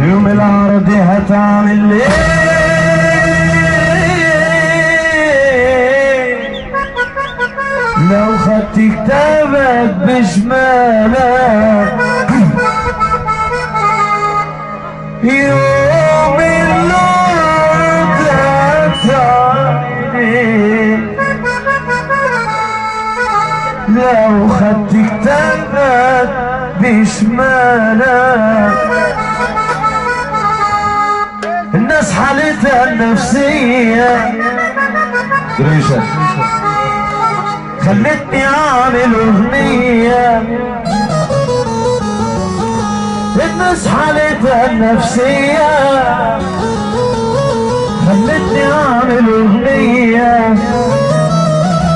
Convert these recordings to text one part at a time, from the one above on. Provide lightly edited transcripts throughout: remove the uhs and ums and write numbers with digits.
يوم العرض هتعمل ايه؟ لو خدت كتابك بشمالك يوم العرض هتعمل ايه؟ لو خدت كتابك بشمالك الناس حالتها النفسية دريشة خلتني اعمل اغنية. الناس حالتها النفسية خلتني اعمل اغنية.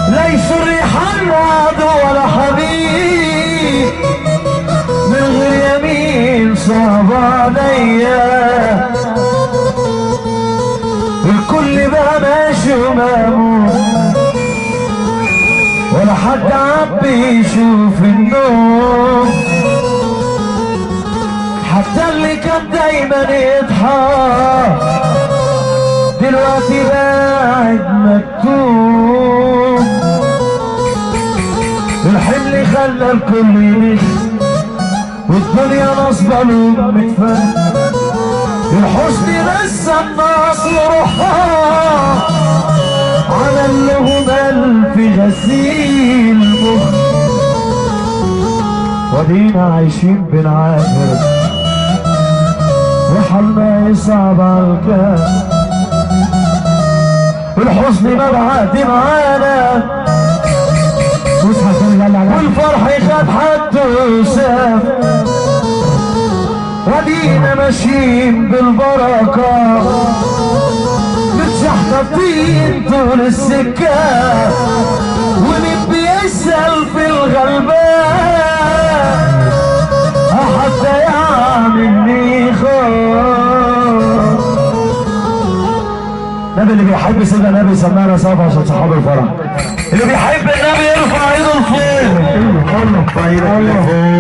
ليسوا الريحان وعدو ولا حبيب من غير يمين صعب عليا. الكل بقى ماشي ومامون ولا حد عم بيشوف النوم. حتى اللي كان دايما يضحك دلوقتي قاعد مكتوم. الحمل خلى الكل يمشي والدنيا نصبة له متفرق. الحزن نسى الناس وروحها عمل لهم ألف غسيل مخ. ودينا عايشين بنعافر وحالنا يصعب عالكام. الحزن ما بعد معانا والفرح خد حده وسام. ودينا ماشيين بالبركة متشحططين طول السكة. ومين بيسأل في الغلبان حتى يعملني خاف. النبي اللي بيحب سيدنا النبي سمعنا صافي عشان صحاب الفرح. اللي بيحب النبي يرفع ايده لفوق. الله